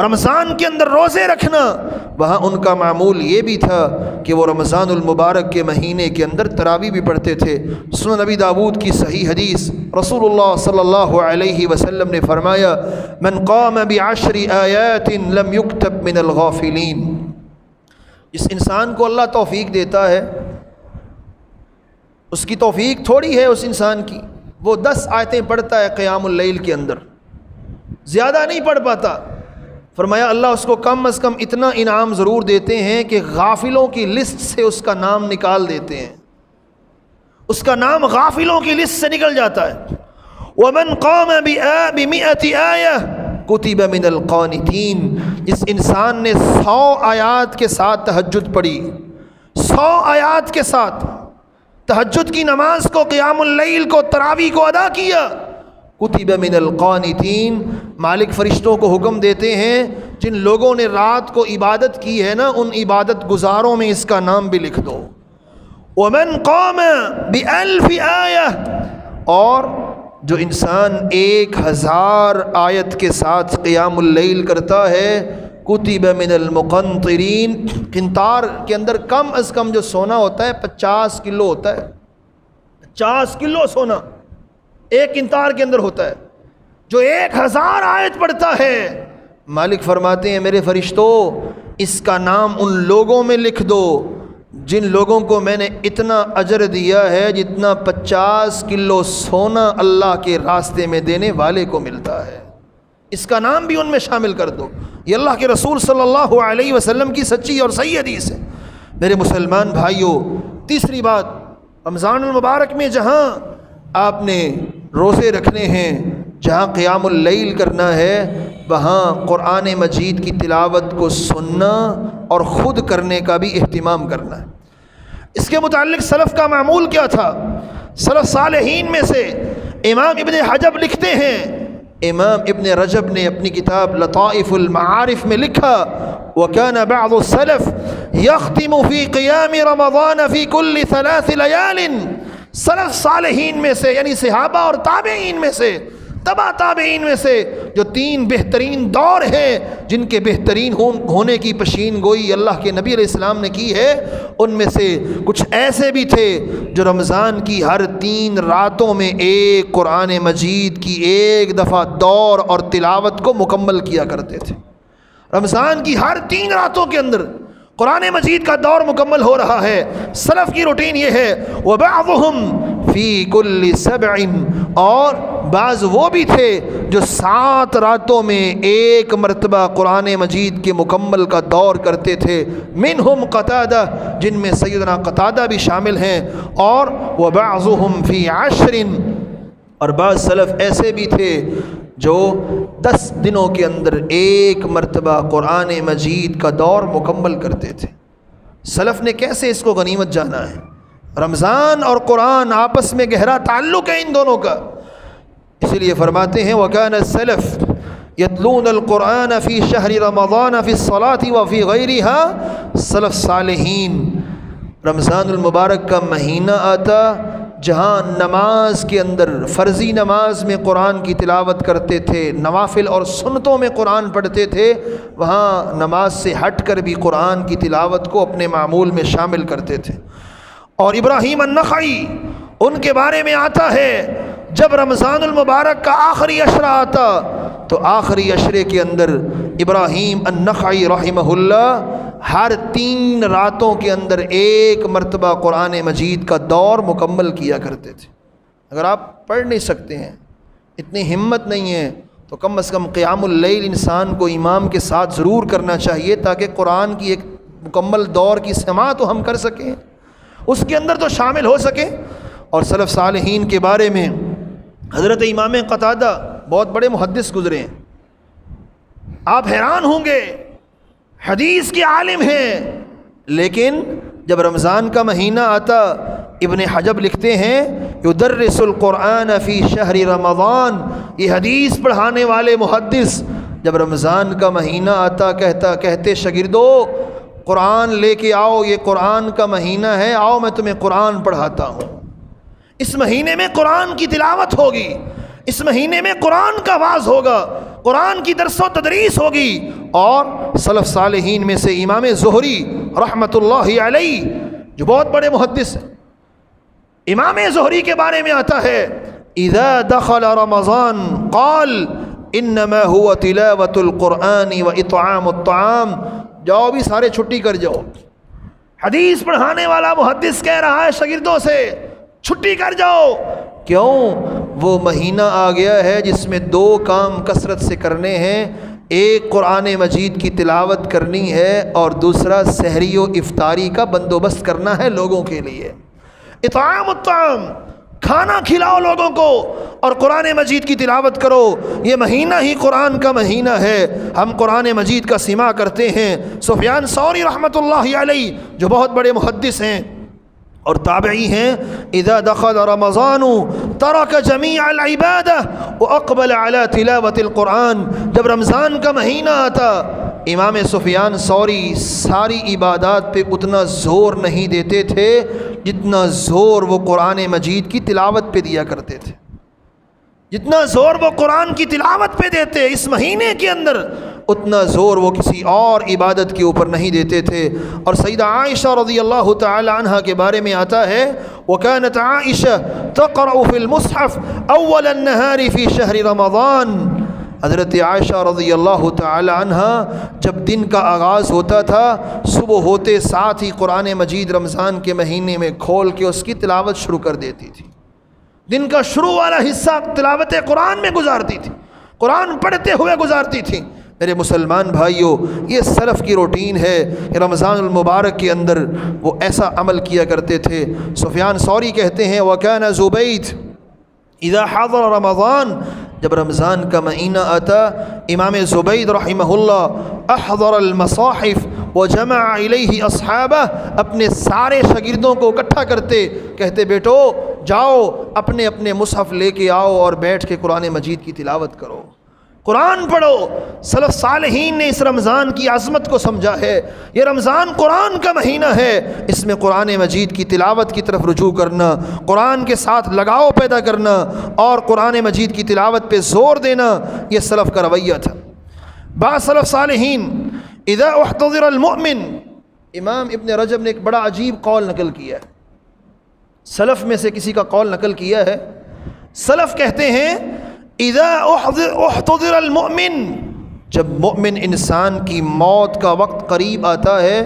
رمضان کے اندر روزے رکھنا، وہاں ان کا معمول یہ بھی تھا کہ وہ رمضان المبارک کے مہینے کے اندر تراویح بھی پڑھتے تھے۔ سنن نبی داؤد کی صحیح حدیث، رسول اللہ صلی اللہ علیہ وسلم نے فرمایا من قام بعشر آیات لم یکتب من الغافلین۔ جس انسان کو اللہ توفیق دیتا ہے، اس کی توفیق تھوڑی ہے اس انسان کی، وہ 10 آیتیں پڑھتا ہے قیام اللیل کے اندر، زیادہ نہیں پڑھ پاتا، فرمایا اللہ اس کو کم از کم اتنا انعام ضرور دیتے ہیں کہ غافلوں کی لسٹ سے اس کا نام نکال دیتے ہیں، اس کا نام غافلوں کی لسٹ سے نکل جاتا ہے۔ وَمَنْ قَامَ بِمِئَةِ آیَةٍ كُتِبَ مِنَ الْقَانِتِينَ۔ جس انسان نے 100 آیات کے ساتھ تہجد پڑھی، 100 آیات کے ساتھ تہجد کی نماز کو، قیام اللیل کو، تراویح کو ادا کیا، کتب من القانتین، مالک فرشتوں کو حکم دیتے ہیں جن لوگوں نے رات کو عبادت کی ہے نا، ان عبادت گزاروں میں اس کا نام بھی لکھ دو۔ ومن قام بألف آیہ، اور جو انسان 1000 آیت کے ساتھ قیام اللیل کرتا ہے، کتب من المقنطرین، قنطار کے اندر کم از کم جو سونا ہوتا ہے 50 کلو ہوتا ہے، 50 کلو سونا ایک قنطار کے اندر ہوتا ہے۔ جو 1000 آیت پڑھتا ہے، مالک فرماتے ہیں میرے فرشتوں اس کا نام ان لوگوں میں لکھ دو جن لوگوں کو میں نے اتنا اجر دیا ہے جتنا 50 کلو سونا اللہ کے راستے میں دینے والے کو ملتا ہے، اس کا نام بھی ان میں شامل کر دو۔ یہ اللہ کے رسول صلی اللہ علیہ وسلم کی سچی اور صحیح حدیث ہے۔ میرے مسلمان بھائیوں، تیسری بات، رمضان المبارک میں جہاں آپ نے روزے رکھنے ہیں، جہاں قیام اللیل کرنا ہے، وہاں قرآن مجید کی تلاوت کو سننا اور خود کرنے کا بھی اہتمام کرنا ہے۔ اس کے متعلق سلف کا معمول کیا تھا؟ سلف صالحین میں سے امام ابن حجب لکھتے ہیں، امام ابن رجب نے اپنی کتاب لطائف المعارف میں لکھا وَكَانَ بَعْضُ السَّلَفِ يَخْتِمُ فِي قِيَامِ رَمَضَانَ فِي كُلِّ 3 لَيَالٍ۔ سلف صالحین میں سے یعنی صحابہ اور تابعین میں سے، تبع تابعین میں سے جو 3 بہترین دور ہیں جن کے بہترین ہونے کی پشین گوئی اللہ کے نبی علیہ السلام نے کی ہے، ان میں سے کچھ ایسے بھی تھے جو رمضان کی ہر 3 راتوں میں ایک قرآن مجید کی ایک دفعہ دور اور تلاوت کو مکمل کیا کرتے تھے۔ رمضان کی ہر 3 راتوں کے اندر قرآن مجید کا دور مکمل ہو رہا ہے۔ سلف کی روٹین یہ ہے وَبَعْضُهُمْ فِي كُلِّ 7، اور بعض وہ بھی تھے جو 7 راتوں میں ایک مرتبہ قرآن مجید کے مکمل کا دور کرتے تھے۔ منہم قتادہ، جن میں سیدنا قتادہ بھی شامل ہیں، اور وَبَعْضُهُمْ فِي 10، اور بعض سلف ایسے بھی تھے جو 10 دنوں کے اندر ایک مرتبہ قرآن مجید کا دور مکمل کرتے تھے۔ سلف نے کیسے اس کو غنیمت جانا ہے؟ رمضان اور قرآن آپس میں گہرا تعلق ہے ان دونوں کا، اسی لیے فرماتے ہیں وَكَانَ السَّلَفُ يَتْلُونَ الْقُرْآنَ فِي شَهْرِ رَمَضَانَ فِي الصَّلَاةِ وَفِي غَيْرِهَا۔ سلف صالحین رمضان المبارک کا مہینہ آتا جہاں نماز کے اندر، فرضی نماز میں قرآن کی تلاوت کرتے تھے، نوافل اور سنتوں میں قرآن پڑھتے تھے، وہاں نماز سے ہٹ کر بھی قرآن کی تلاوت کو اپنے معمول میں شامل کرتے تھے۔ اور ابراہیم النخعی، ان کے بارے میں آتا ہے جب رمضان المبارک کا آخری عشرہ آتا تو آخری عشرے کے اندر ابراہیم النخعی رحمہ اللہ ہر 3 راتوں کے اندر ایک مرتبہ قرآن مجید کا دور مکمل کیا کرتے تھے۔ اگر آپ پڑھ نہیں سکتے ہیں، اتنی ہمت نہیں ہے، تو کم از کم قیام اللیل انسان کو امام کے ساتھ ضرور کرنا چاہیے تاکہ قرآن کی ایک مکمل دور کی سماع تو ہم کر سکیں، اس کے اندر تو شامل ہو سکیں۔ اور سلف صالحین کے بارے میں حضرت امام قتادہ بہت بڑے محدث گزرے ہیں، آپ حیران ہوں گے، حدیث کے عالم ہیں، لیکن جب رمضان کا مہینہ آتا ابن حجب لکھتے ہیں یدرس القرآن فی شہر رمضان، یہ حدیث پڑھانے والے محدث جب رمضان کا مہینہ آتا کہتے شاگردو قرآن لے کے آؤ، یہ قرآن کا مہینہ ہے، آؤ میں تمہیں قرآن پڑھاتا ہوں، اس مہینے میں قرآن کی تلاوت ہوگی۔ اس مہینے میں قرآن کا واعظ ہوگا، قرآن کی درس و تدریس ہوگی۔ اور سلف صالحین میں سے امام زہری رحمۃ اللہ علیہ جو بہت بڑے محدث ہیں، امام زہری کے بارے میں آتا ہے اذا دخل رمضان قال انما هو تلاوۃ القرآن واطعام الطعام۔ جاؤ بھی سارے چھٹی کر جاؤ، حدیث پڑھانے والا محدث کہہ رہا ہے شاگردوں سے چھٹی کر جاؤ۔ کیوں؟ وہ مہینہ آ گیا ہے جس میں دو کام کثرت سے کرنے ہیں، ایک قرآن مجید کی تلاوت کرنی ہے اور دوسرا سحری و افطاری کا بندوبست کرنا ہے لوگوں کے لیے۔ اطعام الطعام، کھانا کھلاؤ لوگوں کو اور قرآن مجید کی تلاوت کرو۔ یہ مہینہ ہی قرآن کا مہینہ ہے، ہم قرآن مجید کا سماع کرتے ہیں۔ سفیان ثوری رحمۃ اللہ علیہ جو بہت بڑے محدث ہیں اور تابعی ہیں، اذا دخل رمضان ترک جمیع العبادہ واقبل علی تلاوت القرآن۔ جب رمضان کا مہینہ آتا امام سفیان ثوری ساری عبادات پہ اتنا زور نہیں دیتے تھے جتنا زور وہ قرآن مجید کی تلاوت پہ دیا کرتے تھے، جتنا زور وہ قرآن کی تلاوت پہ دیتے اس مہینے کے اندر اتنا زور وہ کسی اور عبادت کے اوپر نہیں دیتے تھے۔ اور سیدہ عائشہ رضی اللہ تعالی عنہا کے بارے میں آتا ہے وَكَانَتْ عَائِشَةُ تَقْرَأُ فِي الْمُصْحَفِ أَوَّلَ النَّهَارِ فِي شَهْرِ رَمَضَانِ۔ حضرت عائشہ رضی اللہ تعالی عنہا جب دن کا آغاز ہوتا تھا صبح ہوتے ساتھ ہی قرآن مجید رمضان کے مہینے میں کھول کے اس کی تلاوت شروع کر دیتی تھی، دن کا شروع والا حصہ تلاوت قرآن میں گزارتی تھی، قرآن پڑھتے ہوئے گزارتی تھی۔ میرے مسلمان بھائیوں، یہ سلف کی روٹین ہے کہ رمضان المبارک کے اندر وہ ایسا عمل کیا کرتے تھے۔ سفیان ثوری کہتے ہیں وَكَانَ زُبَيْدٌ اذا حضر رمضان، جب رمضان کا مہینہ آتا امام زبید رحمہ اللہ احضر المصاحف وجمع الیہ اصحابہ، اپنے سارے شاگردوں کو اکٹھا کرتے، کہتے بیٹو جاؤ اپنے اپنے مصحف لے کے آؤ اور بیٹھ کے قرآن مجید کی تلاوت کرو، قرآن پڑھو۔ سلف صالحین نے اس رمضان کی عظمت کو سمجھا ہے، یہ رمضان قرآن کا مہینہ ہے، اس میں قرآن مجید کی تلاوت کی طرف رجوع کرنا، قرآن کے ساتھ لگاؤ پیدا کرنا اور قرآن مجید کی تلاوت پہ زور دینا، یہ سلف کا رویہ تھا۔ بعض سلف صالحین اذا احتضر المؤمن، امام ابن رجب نے ایک بڑا عجیب قول نقل کیا ہے، سلف میں سے کسی کا قول نقل کیا ہے۔ سلف کہتے ہیں اذا احتضر المؤمن، جب مؤمن انسان کی موت کا وقت قریب آتا ہے،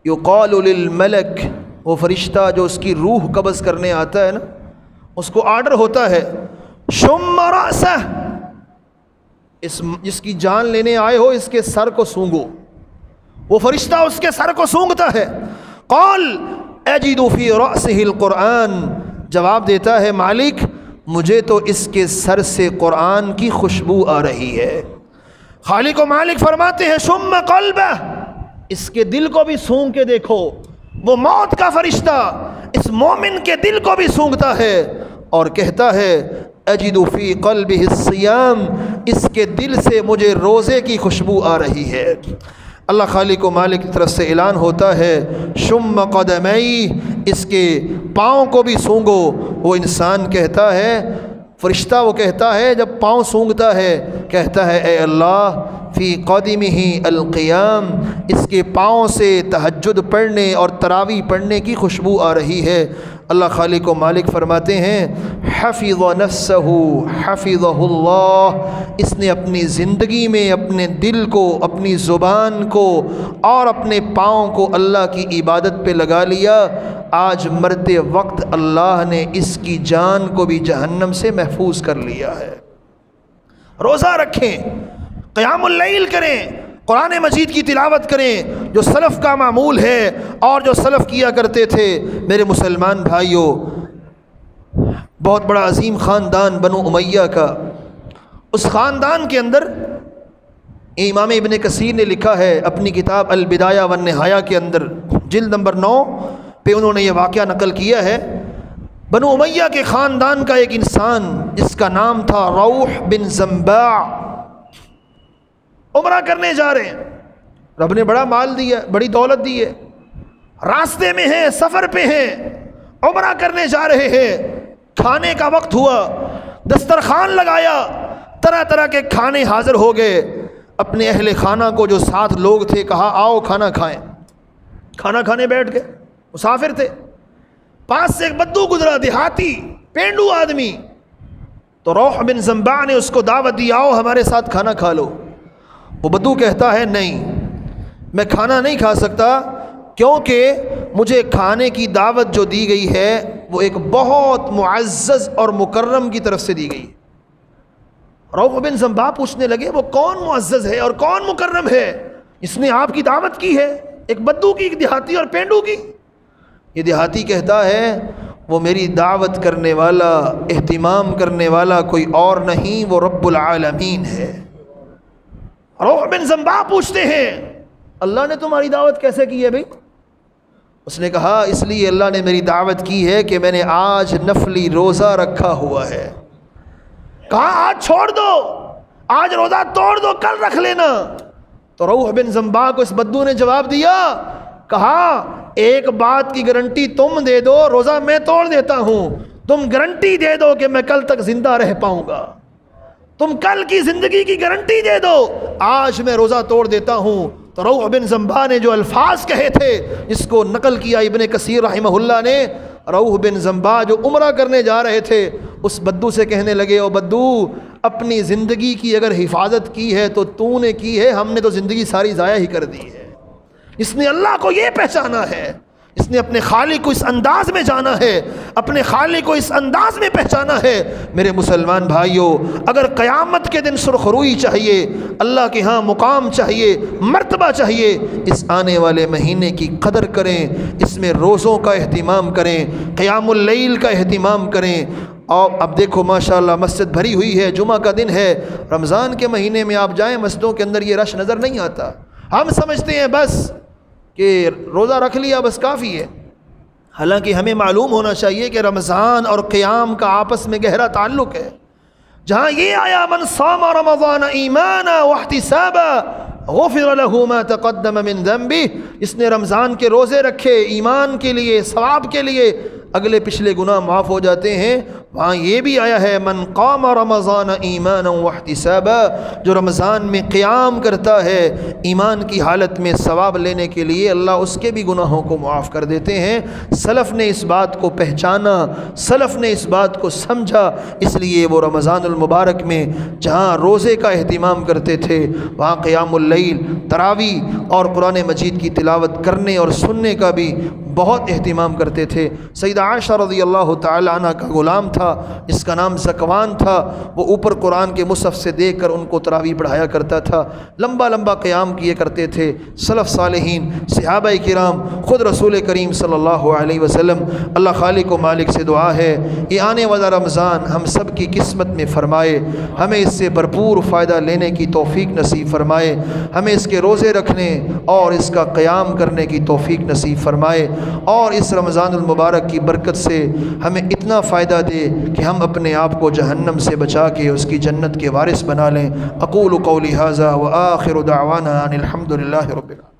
یقال للملک، وہ فرشتہ جو اس کی روح قبض کرنے آتا ہے نا، اس کو آرڈر ہوتا ہے شم رأسہ، جس کی جان لینے آئے ہو اس کے سر کو سونگو۔ وہ فرشتہ اس کے سر کو سونگتا ہے، قال اجد فی رأسہ القرآن، جواب دیتا ہے مالک مجھے تو اس کے سر سے قرآن کی خوشبو آ رہی ہے۔ خالق و مالک فرماتے ہیں شم قلبہ، اس کے دل کو بھی سونگ کے دیکھو، وہ موت کا فرشتہ اس مومن کے دل کو بھی سونگتا ہے اور کہتا ہے اجد فی قلبہ الصیام، اس کے دل سے مجھے روزے کی خوشبو آ رہی ہے۔ اللہ خالق و مالک کی طرف سے اعلان ہوتا ہے شم قدمی، اس کے پاؤں کو بھی سونگو۔ وہ انسان کہتا ہے، فرشتہ وہ کہتا ہے جب پاؤں سونگتا ہے کہتا ہے اے اللہ فی قدمہ القیام، اس کے پاؤں سے تہجد پڑھنے اور تراویح پڑھنے کی خوشبو آ رہی ہے۔ اللہ خالق و مالک فرماتے ہیں حفظ نفسہ حفظہ اللہ، اس نے اپنی زندگی میں اپنے دل کو، اپنی زبان کو اور اپنے پاؤں کو اللہ کی عبادت پہ لگا لیا، آج مرتے وقت اللہ نے اس کی جان کو بھی جہنم سے محفوظ کر لیا ہے۔ روزہ رکھیں، قیام اللیل کریں، قرآن مجید کی تلاوت کریں، جو سلف کا معمول ہے اور جو سلف کیا کرتے تھے۔ میرے مسلمان بھائیوں، بہت بڑا عظیم خاندان بنو امیہ کا، اس خاندان کے اندر امام ابن کثیر نے لکھا ہے اپنی کتاب البدایہ والنہایہ کے اندر جلد نمبر 9 پہ انہوں نے یہ واقعہ نقل کیا ہے۔ بنو امیہ کے خاندان کا ایک انسان جس کا نام تھا روح بن زنباع، عمرہ کرنے جا رہے ہیں، رب نے بڑا مال دیا، بڑی دولت دی ہے، راستے میں ہیں، سفر پہ ہیں، عمرہ کرنے جا رہے ہیں، کھانے کا وقت ہوا دسترخوان لگایا، طرح طرح کے کھانے حاضر ہو گئے. اپنے اہل خانہ کو جو 7 لوگ تھے کہا آؤ کھانا کھائیں. کھانا کھانے بیٹھ گئے. مسافر تھے. پاس سے ایک بدو گزرا، دیہاتی پینڈو آدمی. تو روح بن زنبا نے اس کو دعوت دی، آؤ ہمارے ساتھ کھانا کھا لو. وہ بدو کہتا ہے نہیں، میں کھانا نہیں کھا سکتا، کیونکہ مجھے کھانے کی دعوت جو دی گئی ہے وہ ایک بہت معزز اور مکرم کی طرف سے دی گئی. روح بن زنبا پوچھنے لگے وہ کون معزز ہے اور کون مکرم ہے اس نے آپ کی دعوت کی ہے؟ ایک بدو کی، ایک دیہاتی اور پینڈو کی. یہ دیہاتی کہتا ہے وہ میری دعوت کرنے والا، اہتمام کرنے والا کوئی اور نہیں، وہ رب العالمین ہے. روح بن زنبا پوچھتے ہیں اللہ نے تمہاری دعوت کیسے کی ہے بھئی؟ اس نے کہا اس لیے اللہ نے میری دعوت کی ہے کہ میں نے آج نفلی روزہ رکھا ہوا ہے. کہا آج چھوڑ دو، آج روزہ توڑ دو، کل رکھ لینا. تو روح بن زنبا کو اس بدو نے جواب دیا، کہا ایک بات کی گارنٹی تم دے دو، روزہ میں توڑ دیتا ہوں. تم گارنٹی دے دو کہ میں کل تک زندہ رہ پاؤں گا، تم کل کی زندگی کی گارنٹی دے دو، آج میں روزہ توڑ دیتا ہوں. تو روح بن زنبا نے جو الفاظ کہے تھے، اس کو نقل کیا ابن کثیر رحمہ اللہ نے. روح بن زنبا جو عمرہ کرنے جا رہے تھے اس بدو سے کہنے لگے، او بدو اپنی زندگی کی اگر حفاظت کی ہے تو تو نے کی ہے، ہم نے تو زندگی ساری ضائع ہی کر دی ہے. اس نے اللہ کو یہ پہچانا ہے، اس نے اپنے خالق کو اس انداز میں جانا ہے، اپنے خالق کو اس انداز میں پہچانا ہے. میرے مسلمان بھائیوں، اگر قیامت کے دن سرخروئی چاہیے، اللہ کے ہاں مقام چاہیے، مرتبہ چاہیے، اس آنے والے مہینے کی قدر کریں، اس میں روزوں کا اہتمام کریں، قیام اللیل کا اہتمام کریں. اور اب دیکھو ماشاءاللہ مسجد بھری ہوئی ہے، جمعہ کا دن ہے. رمضان کے مہینے میں آپ جائیں مسجدوں کے اندر یہ رش نظر نہیں آتا. ہم سمجھتے ہیں بس کہ روزہ رکھ لیا بس کافی ہے، حالانکہ ہمیں معلوم ہونا چاہیے کہ رمضان اور قیام کا آپس میں گہرا تعلق ہے. جہاں یہ آیا من صام رمضان ایمانا واحتسابا غفر له ما تقدم من ذنبه، اس نے رمضان کے روزے رکھے ایمان کے لیے، ثواب کے لیے، اگلے پچھلے گناہ معاف ہو جاتے ہیں. وہاں یہ بھی آیا ہے من قام رمضان ایمانا واحتسابا، جو رمضان میں قیام کرتا ہے ایمان کی حالت میں ثواب لینے کے لیے، اللہ اس کے بھی گناہوں کو معاف کر دیتے ہیں. سلف نے اس بات کو پہچانا، سلف نے اس بات کو سمجھا، اس لیے وہ رمضان المبارک میں جہاں روزے کا اہتمام کرتے تھے وہاں قیام اللیل، تراویح اور قرآن مجید کی تلاوت کرنے اور سننے کا بھی بہت اہتمام کرتے تھے. سیدہ عائشہ رضی اللہ تعالی عنہ کا غلام تھا جس کا نام زکوان تھا، وہ اوپر قرآن کے مصحف سے دیکھ کر ان کو تراویح پڑھایا کرتا تھا، لمبا لمبا قیام کیے کرتے تھے. سلف صالحین، صحابہ کرام، خود رسول کریم صلی اللہ علیہ وسلم. اللہ خالق و مالک سے دعا ہے یہ آنے والا رمضان ہم سب کی قسمت میں فرمائے، ہمیں اس سے بھرپور فائدہ لینے کی توفیق نصیب فرمائے، ہمیں اس کے روزے رکھنے اور اس کا قیام کرنے کی توفیق نصیب فرمائے، اور اس رمضان المبارک کی برکت سے ہمیں اتنا فائدہ دے کہ ہم اپنے آپ کو جہنم سے بچا کے اس کی جنت کے وارث بنا لیں. اقول قولی ھذا وآخر دعوانا ان الحمد للہ رب العالمین.